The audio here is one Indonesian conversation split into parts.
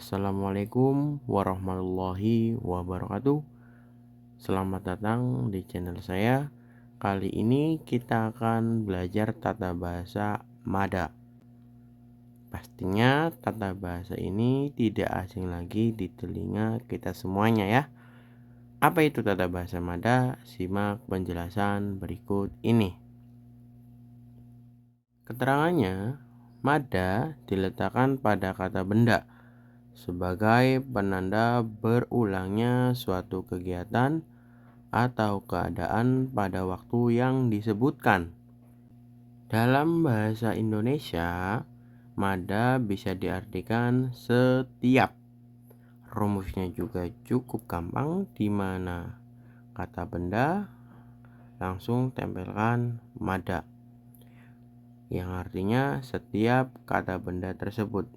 Assalamualaikum warahmatullahi wabarakatuh. Selamat datang di channel saya. Kali ini kita akan belajar tata bahasa Mada. Pastinya tata bahasa ini tidak asing lagi di telinga kita semuanya ya. Apa itu tata bahasa Mada? Simak penjelasan berikut ini. Keterangannya, Mada diletakkan pada kata benda sebagai penanda berulangnya suatu kegiatan atau keadaan pada waktu yang disebutkan. Dalam bahasa Indonesia, mada bisa diartikan setiap. Rumusnya juga cukup gampang, di mana kata benda langsung tempelkan mada, yang artinya setiap kata benda tersebut.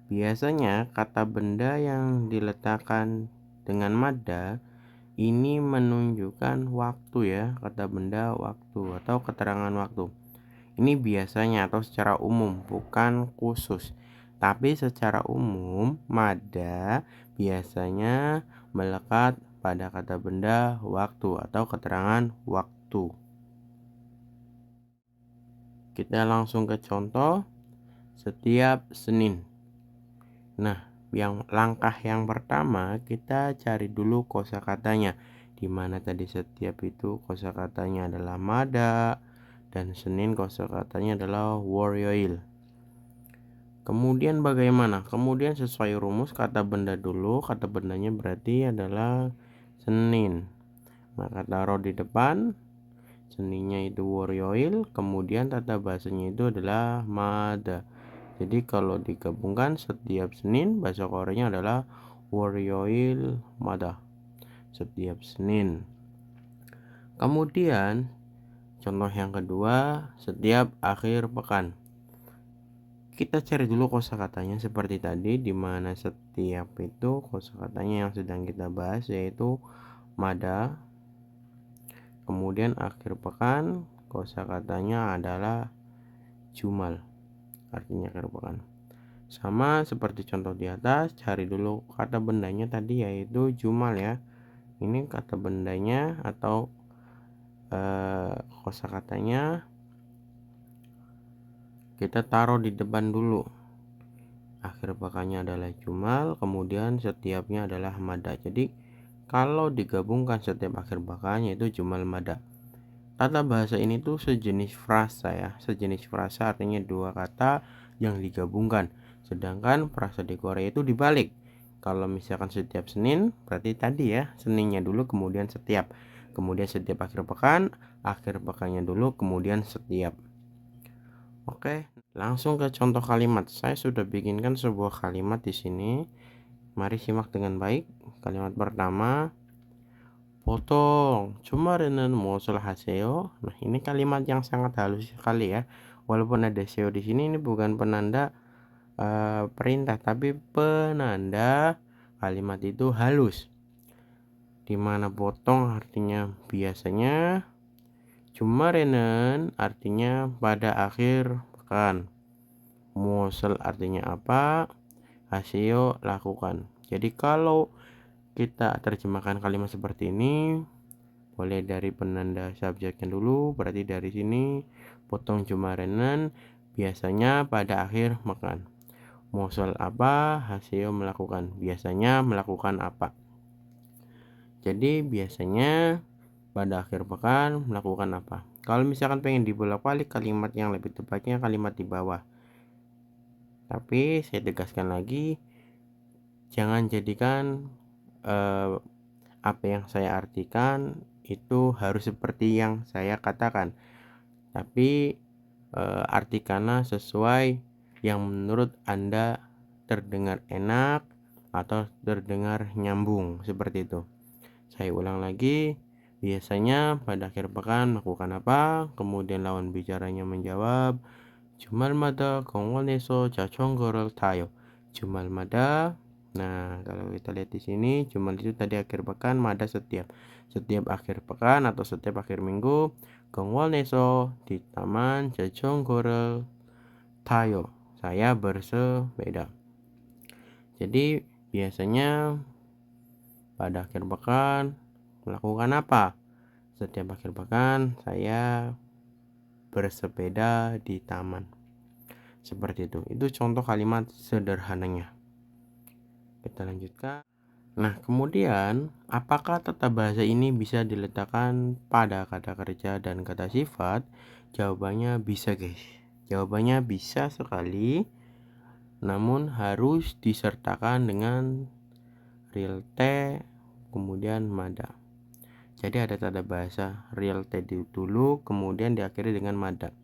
Biasanya kata benda yang diletakkan dengan mada ini menunjukkan waktu ya, kata benda waktu atau keterangan waktu. Ini biasanya atau secara umum, bukan khusus. Tapi secara umum mada biasanya melekat pada kata benda waktu atau keterangan waktu. Kita langsung ke contoh. Setiap Senin. Nah, langkah yang pertama kita cari dulu kosakatanya, di mana tadi setiap itu kosakatanya adalah mada dan Senin kosakatanya adalah warioil. Kemudian bagaimana? Kemudian sesuai rumus kata benda dulu, kata bendanya berarti adalah Senin. Maka taruh di depan, Seninnya itu warioil, kemudian tata bahasanya itu adalah mada. Jadi kalau digabungkan setiap Senin, bahasa Koreanya adalah warioil mada. Setiap Senin. Kemudian contoh yang kedua, setiap akhir pekan. Kita cari dulu kosakatanya seperti tadi, di mana setiap itu kosakatanya yang sedang kita bahas yaitu mada. Kemudian akhir pekan kosakatanya adalah jumal, artinya akhir pekan. Sama seperti contoh di atas, cari dulu kata bendanya tadi yaitu jumal ya. Ini kata bendanya atau kosakatanya kita taruh di depan dulu. Akhir pekannya adalah jumal, kemudian setiapnya adalah mada. Jadi kalau digabungkan setiap akhir pekannya itu jumal mada. Tata bahasa ini tuh sejenis frasa ya. Sejenis frasa artinya dua kata yang digabungkan. Sedangkan frasa di Korea itu dibalik. Kalau misalkan setiap Senin, berarti tadi ya, Seninnya dulu kemudian setiap. Kemudian setiap akhir pekannya dulu kemudian setiap. Oke, langsung ke contoh kalimat. Saya sudah bikinkan sebuah kalimat di sini. Mari simak dengan baik. Kalimat pertama, potong. 주말에는 무엇을 하세요? Nah, ini kalimat yang sangat halus sekali ya. Walaupun ada seo di sini, ini bukan penanda perintah, tapi penanda kalimat itu halus. Dimana potong artinya biasanya, 주말에는 artinya pada akhir pekan. 무엇을 artinya apa? 하세요 lakukan. Jadi kalau kita terjemahkan kalimat seperti ini, boleh dari penanda subjeknya dulu, berarti dari sini potong 주말에는 biasanya pada akhir pekan. Musul apa? Hasil melakukan. Biasanya melakukan apa? Jadi biasanya pada akhir pekan melakukan apa? Kalau misalkan pengen dibolak-balik kalimat yang lebih tepatnya kalimat di bawah. Tapi saya tegaskan lagi, jangan jadikan apa yang saya artikan itu harus seperti yang saya katakan. Tapi artikanlah sesuai yang menurut Anda terdengar enak atau terdengar nyambung, seperti itu. Saya ulang lagi, biasanya pada akhir pekan melakukan apa? Kemudian lawan bicaranya menjawab, 주말마다 공원에서 자전거를 타요. 주말마다. Nah, kalau kita lihat di sini, jumal itu tadi akhir pekan, mada setiap. Setiap akhir pekan atau setiap akhir minggu, 공원에서 di taman 자전거를 타요. Saya bersepeda. Jadi biasanya pada akhir pekan melakukan apa? Setiap akhir pekan saya bersepeda di taman. Seperti itu. Itu contoh kalimat sederhananya. Kita lanjutkan. Nah, kemudian apakah tata bahasa ini bisa diletakkan pada kata kerja dan kata sifat? Jawabannya bisa, guys. Jawabannya bisa sekali, namun harus disertakan dengan real T kemudian mada. Jadi ada tata bahasa real T dulu kemudian diakhiri dengan mada.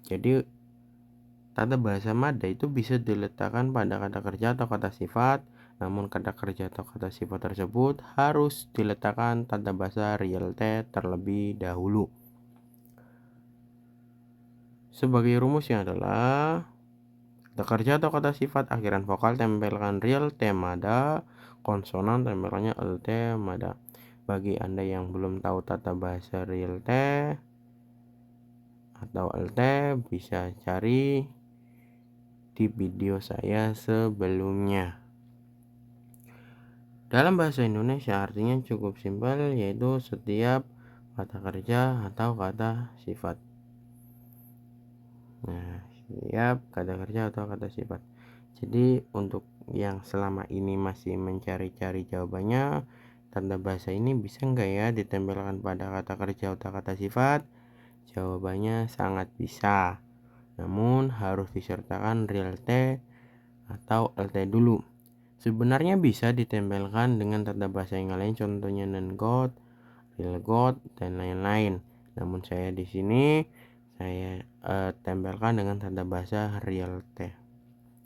Jadi tata bahasa mada itu bisa diletakkan pada kata kerja atau kata sifat, namun kata kerja atau kata sifat tersebut harus diletakkan tata bahasa real T terlebih dahulu. Sebagai rumusnya adalah kata kerja atau kata sifat akhiran vokal tempelkan real T mada, konsonan tempelkannya LT mada. Bagi Anda yang belum tahu tata bahasa real T atau LT, bisa cari di video saya sebelumnya. Dalam bahasa Indonesia artinya cukup simpel, yaitu setiap kata kerja atau kata sifat. Nah, setiap kata kerja atau kata sifat. Jadi untuk yang selama ini masih mencari-cari jawabannya, tanda bahasa ini bisa enggak ya ditempelkan pada kata kerja atau kata sifat? Jawabannya sangat bisa. Namun harus disertakan real T atau LT dulu. Sebenarnya bisa ditempelkan dengan tata bahasa yang lain, contohnya non-God, real God, dan lain-lain. Namun saya di sini saya tempelkan dengan tanda bahasa real T.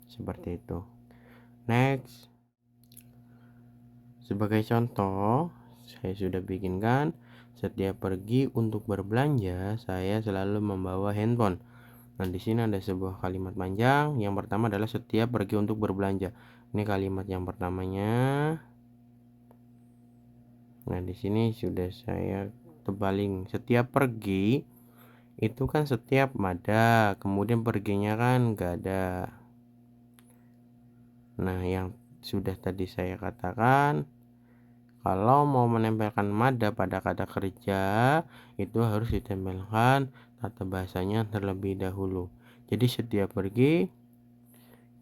Seperti itu. Next. Sebagai contoh, saya sudah bikinkan setiap pergi untuk berbelanja, saya selalu membawa handphone. Nah, di sini ada sebuah kalimat panjang. Yang pertama adalah setiap pergi untuk berbelanja. Ini kalimat yang pertamanya. Nah, di sini sudah saya tebalin. Setiap pergi itu kan setiap mada, kemudian perginya kan gak ada. Nah, yang sudah tadi saya katakan, kalau mau menempelkan mada pada kata kerja, itu harus ditempelkan tata bahasanya terlebih dahulu. Jadi setiap pergi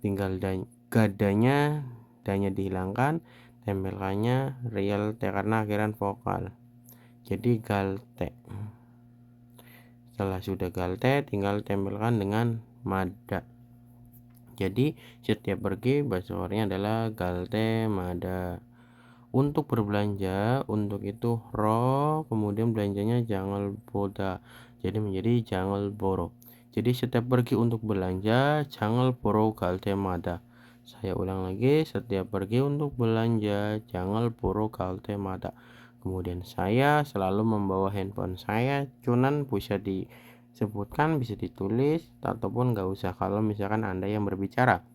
tinggal gadanya dihilangkan, tempelkannya real T karena akhiran vokal. Jadi galte. Setelah sudah galte, tinggal tempelkan dengan mada. Jadi setiap pergi bahasa Koreanya adalah galte mada. Untuk berbelanja, untuk itu ro, kemudian belanjanya jangan boda. Jadi menjadi jangan boro. Jadi setiap pergi untuk belanja, jangan boro galte mada. Saya ulang lagi, setiap pergi untuk belanja, jangan boro galte mada. Kemudian saya selalu membawa handphone saya, cuman bisa disebutkan, bisa ditulis, ataupun nggak usah kalau misalkan Anda yang berbicara.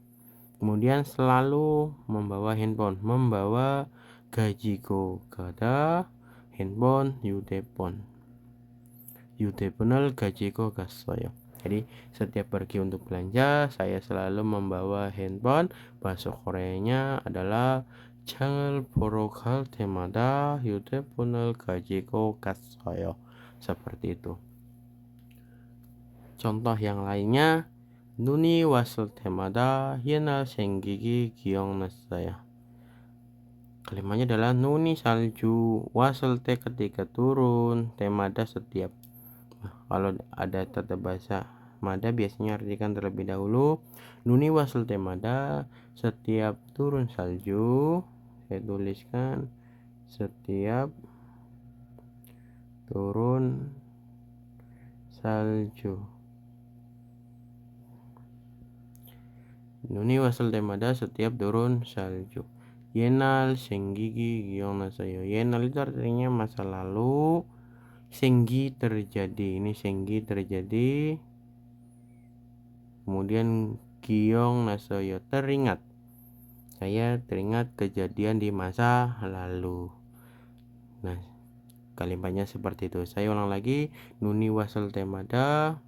Kemudian selalu membawa handphone, membawa gajigo gada handphone 휴대폰을 가지고 갔어요. Jadi setiap pergi untuk belanja saya selalu membawa handphone. Bahasa Koreanya adalah 장을 보러 갈 때마다 휴대폰을 가지고 갔어요. Seperti itu. Contoh yang lainnya, 눈이 왔을 때마다 옛날 생각이 기억났어요. Kalimatnya adalah nuni salju wasal te ketika turun, temada setiap. Nah, kalau ada tata bahasa mada biasanya artikan terlebih dahulu. Nuni wasal temada setiap turun salju. Saya tuliskan setiap turun salju. Nuni wasal temada setiap turun salju. Yenal senggigi giyonasayo. Yenal itu artinya masa lalu. Senggi terjadi. Ini senggi terjadi. Kemudian giong nasayo teringat. Saya teringat kejadian di masa lalu. Nah, kalimatnya seperti itu. Saya ulang lagi. Nuni wasal temada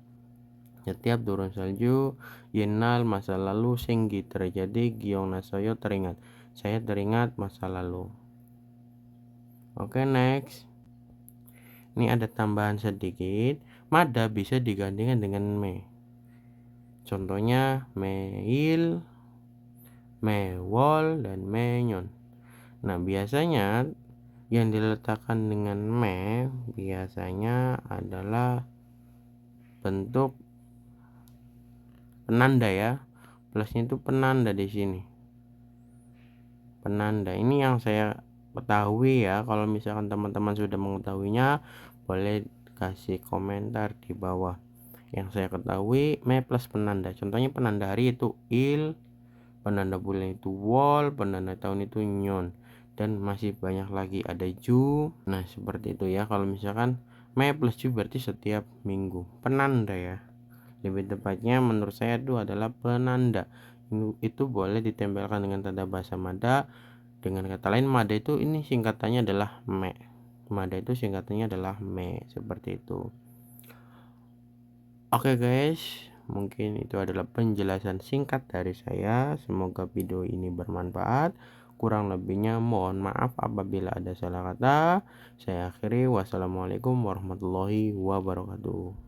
Setiap turun salju, yenal masa lalu singgi terjadi giong nasoyo teringat. Saya teringat masa lalu. Oke, next. Ini ada tambahan sedikit. Mada bisa digantikan dengan me. Contohnya meil, mewol, dan menyon. Nah, biasanya yang diletakkan dengan me biasanya adalah bentuk penanda ya. Plusnya itu penanda di sini. Penanda ini yang saya ketahui ya. Kalau misalkan teman-teman sudah mengetahuinya, boleh kasih komentar di bawah. Yang saya ketahui me plus penanda. Contohnya penanda hari itu il, penanda bulan itu wol, penanda tahun itu nyon, dan masih banyak lagi ada ju. Nah, seperti itu ya. Kalau misalkan me plus ju berarti setiap minggu. Penanda ya. Lebih tepatnya menurut saya itu adalah penanda. Itu boleh ditempelkan dengan tanda bahasa Mada. Dengan kata lain, Mada itu ini singkatannya adalah me. Mada itu singkatannya adalah me, seperti itu. Oke guys, mungkin itu adalah penjelasan singkat dari saya. Semoga video ini bermanfaat. Kurang lebihnya mohon maaf apabila ada salah kata. Saya akhiri. Wassalamualaikum warahmatullahi wabarakatuh.